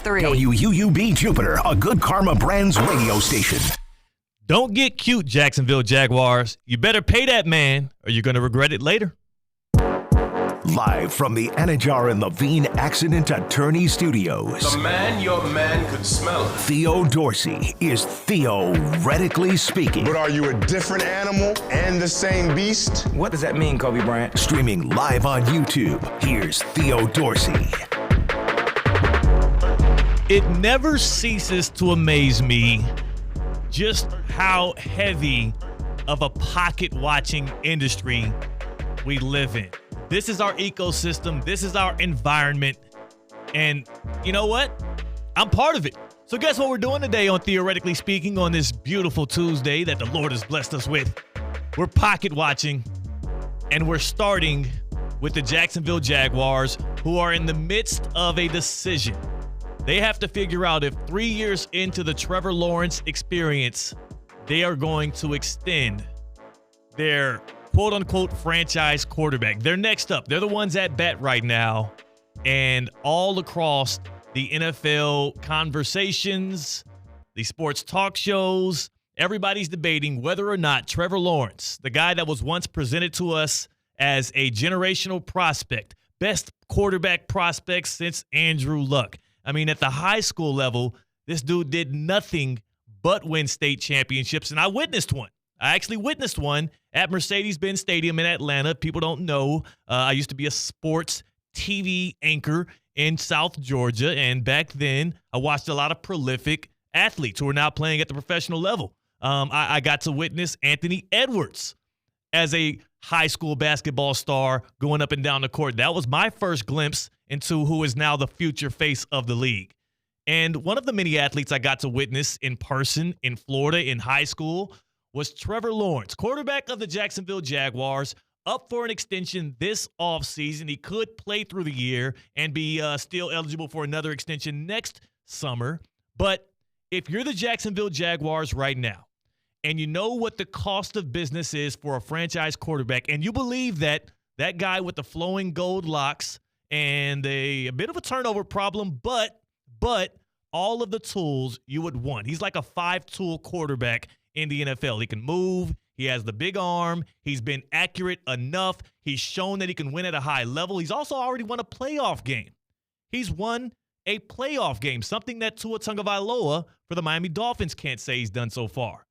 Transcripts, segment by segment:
3. WUUB Jupiter, a Good Karma Brands radio station. Don't get cute, Jacksonville Jaguars. You better pay that man or you're going to regret it later. Live from the Anajar and Levine Accident Attorney Studios. The man your man could smell. Theo Dorsey is theoretically speaking. But are you a different animal and the same beast? What does that mean, Kobe Bryant? Streaming live on YouTube, here's Theo Dorsey. It never ceases to amaze me just how heavy of a pocket-watching industry we live in. This is our ecosystem. This is our environment. And you know what? I'm part of it. So guess what we're doing today on Theoretically Speaking on this beautiful Tuesday that the Lord has blessed us with? We're pocket-watching, and we're starting with the Jacksonville Jaguars, who are in the midst of a decision. They have to figure out if 3 years into the Trevor Lawrence experience, they are going to extend their quote-unquote franchise quarterback. They're next up. They're the ones at bat right now. And all across the NFL conversations, the sports talk shows, everybody's debating whether or not Trevor Lawrence, the guy that was once presented to us as a generational prospect, best quarterback prospect since Andrew Luck. I mean, at the high school level, this dude did nothing but win state championships, and I witnessed one. I actually witnessed one at Mercedes-Benz Stadium in Atlanta. People don't know. I used to be a sports TV anchor in South Georgia, and back then I watched a lot of prolific athletes who are now playing at the professional level. I got to witness Anthony Edwards as a high school basketball star going up and down the court. That was my first glimpse into who is now the future face of the league. And one of the many athletes I got to witness in person in Florida in high school was Trevor Lawrence, quarterback of the Jacksonville Jaguars, up for an extension this offseason. He could play through the year and be still eligible for another extension next summer. But if you're the Jacksonville Jaguars right now, and you know what the cost of business is for a franchise quarterback, and you believe that that guy with the flowing gold locks and a bit of a turnover problem, but all of the tools you would want. He's like a 5-tool quarterback in the NFL. He can move. He has the big arm. He's been accurate enough. He's shown that he can win at a high level. He's also already won a playoff game. He's won a playoff game, something that Tua Tagovailoa for the Miami Dolphins can't say he's done so far.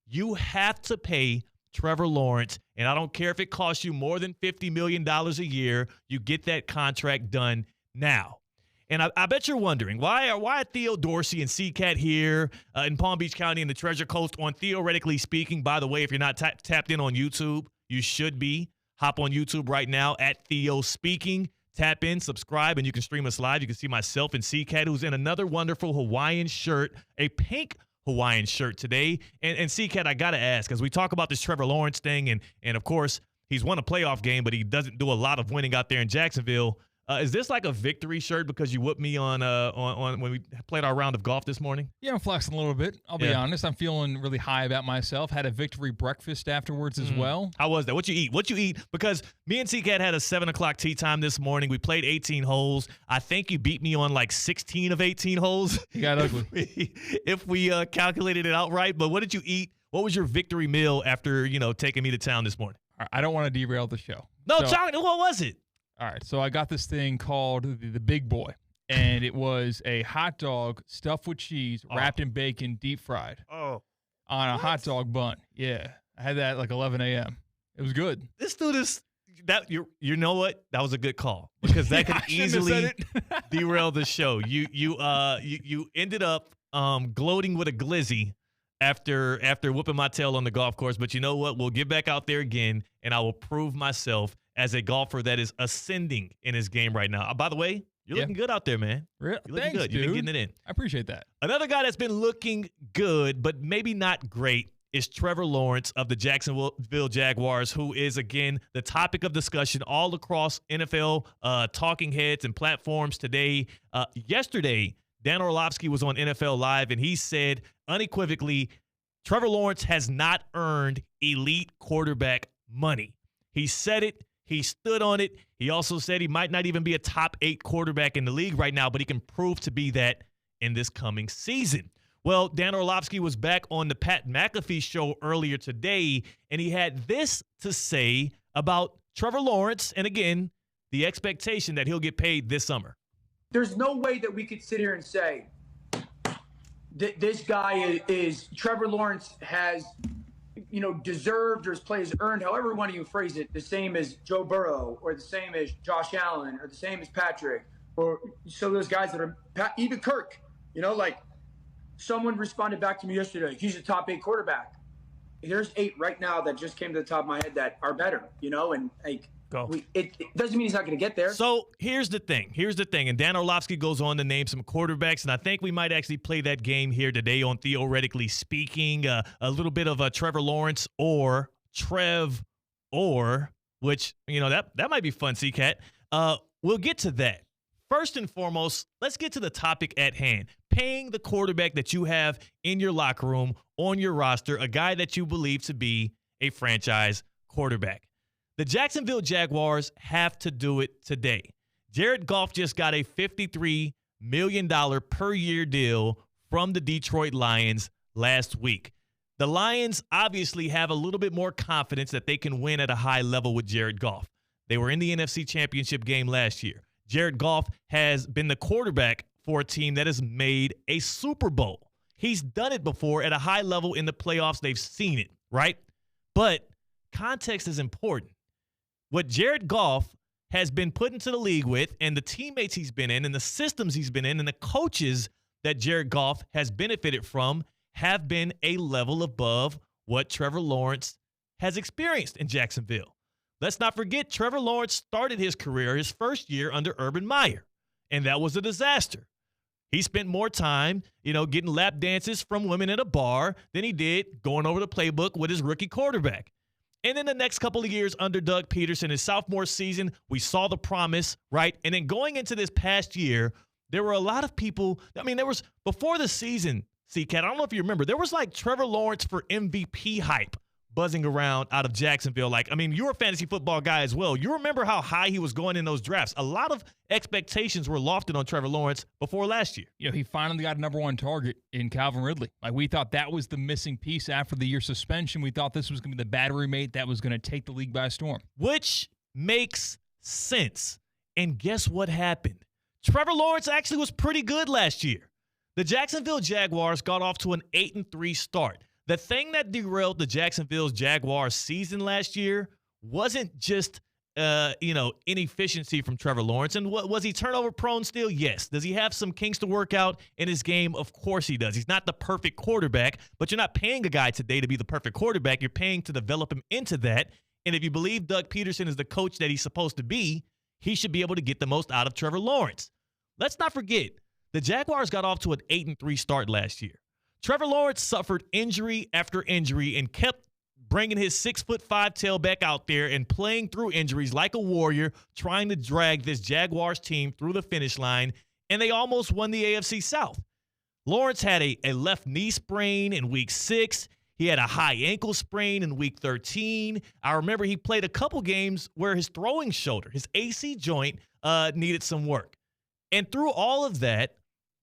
You have to pay Trevor Lawrence, and I don't care if it costs you more than $50 million a year, you get that contract done now. And I bet you're wondering, why are Theo Dorsey and C-Cat here in Palm Beach County in the Treasure Coast on Theoretically Speaking? By the way, if you're not tapped in on YouTube, you should be. Hop on YouTube right now at Theo Speaking. Tap in, subscribe, and you can stream us live. You can see myself and C-Cat, who's in another wonderful Hawaiian shirt, a pink Hawaiian shirt today. And C-Cat, I got to ask, as we talk about this Trevor Lawrence thing, and of course, he's won a playoff game, but he doesn't do a lot of winning out there in Jacksonville. Is this like a victory shirt because you whooped me on when we played our round of golf this morning? Yeah, I'm flexing a little bit. I'll be honest. I'm feeling really high about myself. Had a victory breakfast afterwards as well. How was that? What you eat? Because me and C-Cat had a 7 o'clock tee time this morning. We played 18 holes. I think you beat me on like 16 of 18 holes. You got ugly. if we calculated it out right. But what did you eat? What was your victory meal after, taking me to town this morning? I don't want to derail the show. No, John, what was it? All right, so I got this thing called the Big Boy, and it was a hot dog stuffed with cheese, wrapped in bacon, deep fried on a hot dog bun. Yeah, I had that at like 11 a.m. It was good. This dude is that you know what? That was a good call because that could easily derail the show. You ended up gloating with a glizzy after whooping my tail on the golf course. But you know what? We'll get back out there again, and I will prove myself as a golfer that is ascending in his game right now. By the way, you're looking good out there, man. Really? You're looking Thanks, good. dude. You've been getting it in. I appreciate that. Another guy that's been looking good, but maybe not great, is Trevor Lawrence of the Jacksonville Jaguars, who is, again, the topic of discussion all across NFL talking heads and platforms today. Yesterday, Dan Orlovsky was on NFL Live, and he said unequivocally, Trevor Lawrence has not earned elite quarterback money. He said it. He stood on it. He also said he might not even be a top 8 quarterback in the league right now, but he can prove to be that in this coming season. Well, Dan Orlovsky was back on the Pat McAfee show earlier today, and he had this to say about Trevor Lawrence, and again, the expectation that he'll get paid this summer. There's no way that we could sit here and say that this guy is Trevor Lawrence has, deserved or his play is earned, however one of you phrase it, the same as Joe Burrow or the same as Josh Allen or the same as Patrick or some of those guys that are even Kirk, someone responded back to me yesterday. He's a top 8 quarterback. There's 8 right now that just came to the top of my head that are better, and it doesn't mean he's not going to get there. So here's the thing. And Dan Orlovsky goes on to name some quarterbacks, and I think we might actually play that game here today on Theoretically Speaking. A little bit of a Trevor Lawrence or Trev or, which, that might be fun, C-Cat. We'll get to that. First and foremost, let's get to the topic at hand. Paying the quarterback that you have in your locker room, on your roster, a guy that you believe to be a franchise quarterback. The Jacksonville Jaguars have to do it today. Jared Goff just got a $53 million per year deal from the Detroit Lions last week. The Lions obviously have a little bit more confidence that they can win at a high level with Jared Goff. They were in the NFC Championship game last year. Jared Goff has been the quarterback for a team that has made a Super Bowl. He's done it before at a high level in the playoffs. They've seen it, right? But context is important. What Jared Goff has been put into the league with, and the teammates he's been in, and the systems he's been in, and the coaches that Jared Goff has benefited from have been a level above what Trevor Lawrence has experienced in Jacksonville. Let's not forget, Trevor Lawrence started his career his first year under Urban Meyer, and that was a disaster. He spent more time, getting lap dances from women at a bar than he did going over the playbook with his rookie quarterback. And in the next couple of years under Doug Peterson, his sophomore season, we saw the promise, right? And then going into this past year, there were a lot of people. There was, before the season, C-Cat, I don't know if you remember, there was like Trevor Lawrence for MVP hype buzzing around out of Jacksonville. You're a fantasy football guy as well. You remember how high he was going in those drafts. A lot of expectations were lofted on Trevor Lawrence before last year. He finally got a number 1 target in Calvin Ridley. We thought that was the missing piece after the year suspension. We thought this was going to be the battery mate that was going to take the league by storm. Which makes sense. And guess what happened? Trevor Lawrence actually was pretty good last year. The Jacksonville Jaguars got off to an 8-3 start. The thing that derailed the Jacksonville Jaguars season last year wasn't just, inefficiency from Trevor Lawrence. And was he turnover prone still? Yes. Does he have some kinks to work out in his game? Of course he does. He's not the perfect quarterback, but you're not paying a guy today to be the perfect quarterback. You're paying to develop him into that. And if you believe Doug Peterson is the coach that he's supposed to be, he should be able to get the most out of Trevor Lawrence. Let's not forget, the Jaguars got off to an 8-3 start last year. Trevor Lawrence suffered injury after injury and kept bringing his 6'5" tailback out there and playing through injuries like a warrior, trying to drag this Jaguars team through the finish line, and they almost won the AFC South. Lawrence had a left knee sprain in week 6. He had a high ankle sprain in week 13. I remember he played a couple games where his throwing shoulder, his AC joint, needed some work. And through all of that,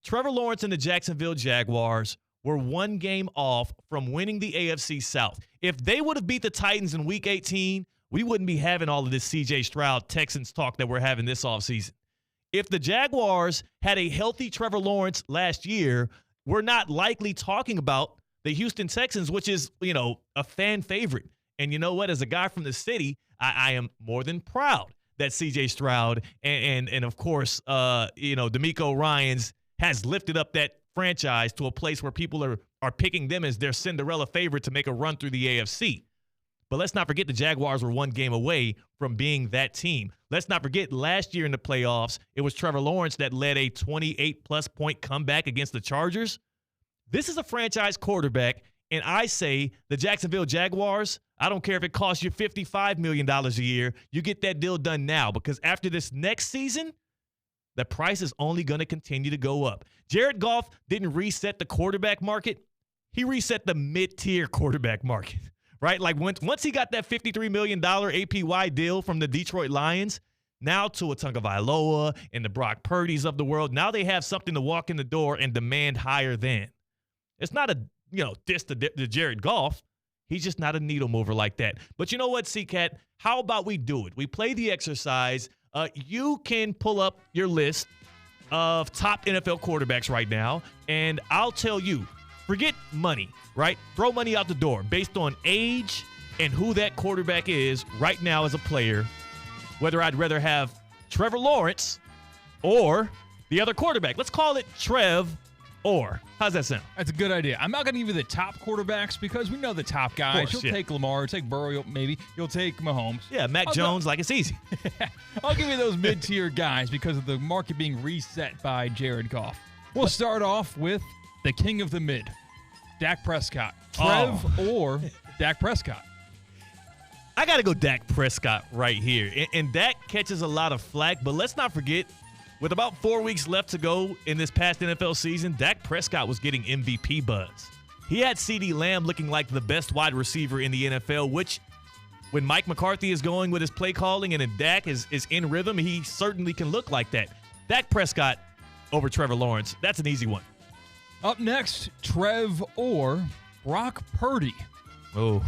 Trevor Lawrence and the Jacksonville Jaguars were 1 game off from winning the AFC South. If they would have beat the Titans in Week 18, we wouldn't be having all of this C.J. Stroud Texans talk that we're having this offseason. If the Jaguars had a healthy Trevor Lawrence last year, we're not likely talking about the Houston Texans, which is, a fan favorite. And you know what? As a guy from the city, I am more than proud that C.J. Stroud and of course, DeMeco Ryans has lifted up that franchise to a place where people are picking them as their Cinderella favorite to make a run through the AFC. But let's not forget the Jaguars were 1 game away from being that team. Let's not forget last year in the playoffs, it was Trevor Lawrence that led a 28-plus point comeback against the Chargers. This is a franchise quarterback, and I say the Jacksonville Jaguars, I don't care if it costs you $55 million a year, you get that deal done now, because after this next season, the price is only going to continue to go up. Jared Goff didn't reset the quarterback market. He reset the mid-tier quarterback market, right? Once he got that $53 million APY deal from the Detroit Lions, Now Tua Tagovailoa and the Brock Purdy's of the world, now they have something to walk in the door and demand higher than. It's not a, diss to Jared Goff. He's just not a needle mover like that. But you know what, C-Cat? How about we do it? We play the exercise. You can pull up your list of top NFL quarterbacks right now, and I'll tell you, forget money, right? Throw money out the door based on age and who that quarterback is right now as a player, whether I'd rather have Trevor Lawrence or the other quarterback. Let's call it Trev or. How's that sound? That's a good idea. I'm not going to give you the top quarterbacks because we know the top guys. Course, You'll take Lamar, take Burrow, maybe. You'll take Mahomes. Yeah, Mac Jones, like it's easy. I'll give you those mid-tier guys because of the market being reset by Jared Goff. We'll start off with the king of the mid, Dak Prescott. Trev or Dak Prescott? I got to go Dak Prescott right here. And Dak catches a lot of flack, but let's not forget, with about 4 weeks left to go in this past NFL season, Dak Prescott was getting MVP buzz. He had CeeDee Lamb looking like the best wide receiver in the NFL, which when Mike McCarthy is going with his play calling and then Dak is in rhythm, he certainly can look like that. Dak Prescott over Trevor Lawrence, that's an easy one. Up next, Trev or Brock Purdy. Oh.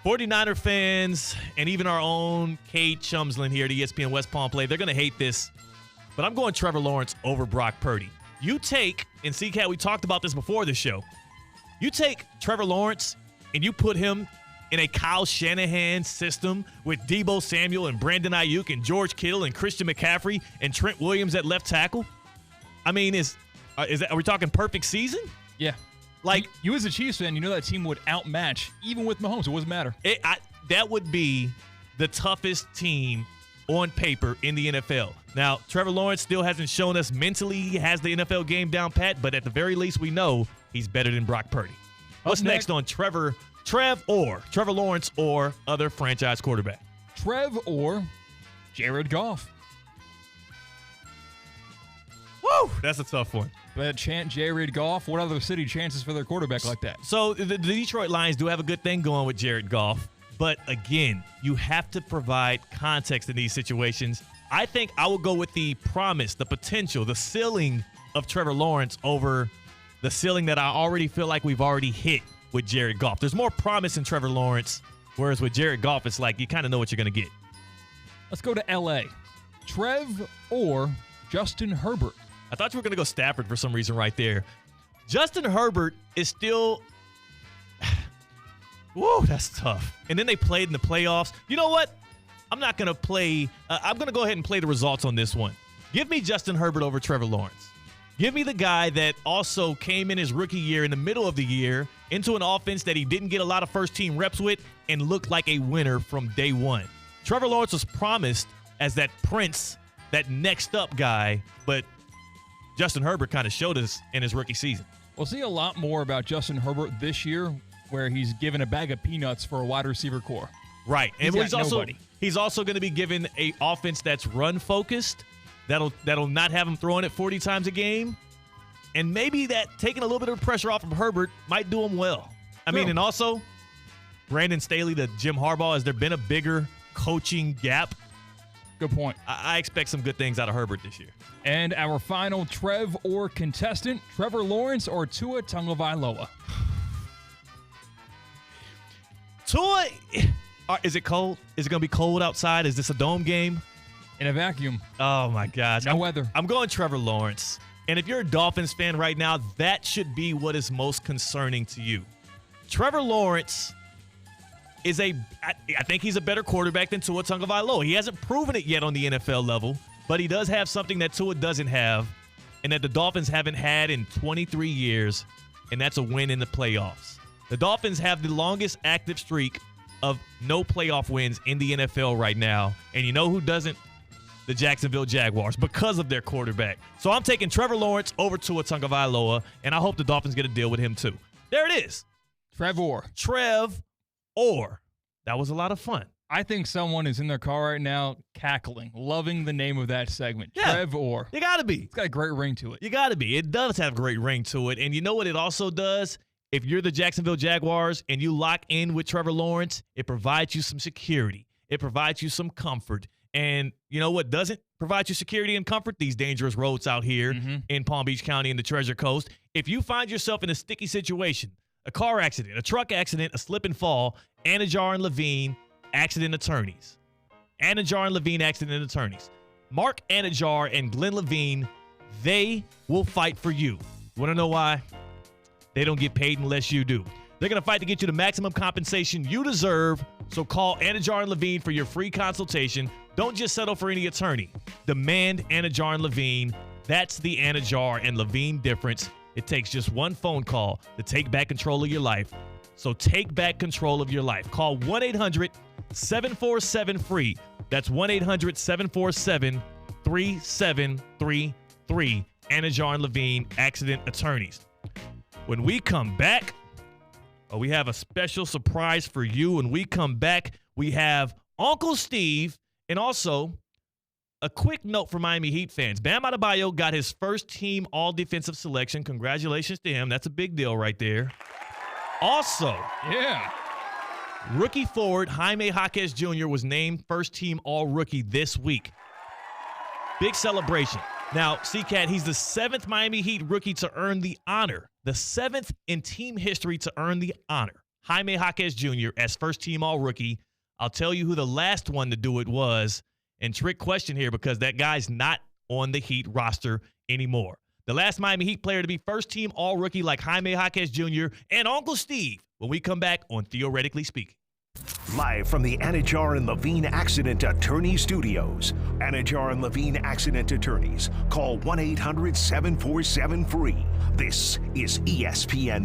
49er fans and even our own Cade Chumsland here at ESPN West Palm Play, they're going to hate this, but I'm going Trevor Lawrence over Brock Purdy. You take, and C-Cat, we talked about this before the show, you take Trevor Lawrence and you put him in a Kyle Shanahan system with Deebo Samuel and Brandon Ayuk and George Kittle and Christian McCaffrey and Trent Williams at left tackle. I mean, are we talking perfect season? Yeah. Like, you as a Chiefs fan, you know that team would outmatch, even with Mahomes. It wouldn't matter. That would be the toughest team on paper in the NFL. Now, Trevor Lawrence still hasn't shown us mentally he has the NFL game down pat, but at the very least, we know he's better than Brock Purdy. What's next on Trev or Trevor Lawrence or other franchise quarterback? Trev or Jared Goff. Woo! That's a tough one. But chant Jared Goff. What other city chances for their quarterback like that? So the Detroit Lions do have a good thing going with Jared Goff. But again, you have to provide context in these situations. I think I will go with the promise, the potential, the ceiling of Trevor Lawrence over the ceiling that I already feel like we've already hit with Jared Goff. There's more promise in Trevor Lawrence, whereas with Jared Goff, it's like you kind of know what you're going to get. Let's go to L.A. Trev or Justin Herbert? I thought you were going to go Stafford for some reason right there. Justin Herbert is still – whoa, that's tough. And then they played in the playoffs. You know what? I'm not going to play I'm going to go ahead and play the results on this one. Give me Justin Herbert over Trevor Lawrence. Give me the guy that also came in his rookie year in the middle of the year into an offense that he didn't get a lot of first-team reps with and looked like a winner from day one. Trevor Lawrence was promised as that prince, that next-up guy, but – Justin Herbert kind of showed us in his rookie season. We'll see a lot more about Justin Herbert this year where he's given a bag of peanuts for a wide receiver core. Right. He's also going to be given an offense that's run-focused, that'll not have him throwing it 40 times a game. And maybe that taking a little bit of pressure off of Herbert might do him well. I mean, and also, Brandon Staley to Jim Harbaugh, has there been a bigger coaching gap? Good point. I expect some good things out of Herbert this year. And our final Trev or contestant, Trevor Lawrence or Tua Tagovailoa? Tua, is it cold? Is it going to be cold outside? Is this a dome game? In a vacuum. Oh, my gosh. No weather. I'm going Trevor Lawrence. And if you're a Dolphins fan right now, that should be what is most concerning to you. Trevor Lawrence is I think he's a better quarterback than Tua Tagovailoa. He hasn't proven it yet on the NFL level, but he does have something that Tua doesn't have and that the Dolphins haven't had in 23 years, and that's a win in the playoffs. The Dolphins have the longest active streak of no playoff wins in the NFL right now, and you know who doesn't? The Jacksonville Jaguars, because of their quarterback. So I'm taking Trevor Lawrence over Tua Tagovailoa, and I hope the Dolphins get a deal with him too. There it is. Trev or. That was a lot of fun. I think someone is in their car right now cackling, loving the name of that segment. Yeah, Trev or. You got to be. It's got a great ring to it. You got to be. It does have a great ring to it. And you know what it also does? If you're the Jacksonville Jaguars and you lock in with Trevor Lawrence, it provides you some security. It provides you some comfort. And you know what doesn't provide you security and comfort? These dangerous roads out here in Palm Beach County and the Treasure Coast. If you find yourself in a sticky situation, a car accident, a truck accident, a slip and fall, Anajar and Levine Accident Attorneys. Anajar and Levine Accident Attorneys. Mark Anajar and Glenn Levine, they will fight for you. Want to know why? They don't get paid unless you do. They're going to fight to get you the maximum compensation you deserve. So call Anajar and Levine for your free consultation. Don't just settle for any attorney. Demand Anajar and Levine. That's the Anajar and Levine difference. It takes just one phone call to take back control of your life. So take back control of your life. Call 1-800-747-FREE. That's 1-800-747-3733. Anajar and Levine Accident Attorneys. When we come back, we have a special surprise for you. When we come back, we have Uncle Steve, and also a quick note for Miami Heat fans. Bam Adebayo got his first team all-defensive selection. Congratulations to him. That's a big deal right there. Also, rookie forward Jaime Jaquez Jr. was named first team all-rookie this week. Big celebration. Now, CCAT, he's the 7th Miami Heat rookie to earn the honor. The 7th in team history to earn the honor. Jaime Jaquez Jr. as first team all-rookie. I'll tell you who the last one to do it was. And trick question here because that guy's not on the Heat roster anymore. The last Miami Heat player to be first team all-rookie like Jaime Jaquez Jr. and Uncle Steve when we come back on Theoretically Speaking. Live from the Anajar and Levine Accident Attorney Studios. Anajar and Levine Accident Attorneys. Call 1-800-747-FREE. This is ESPN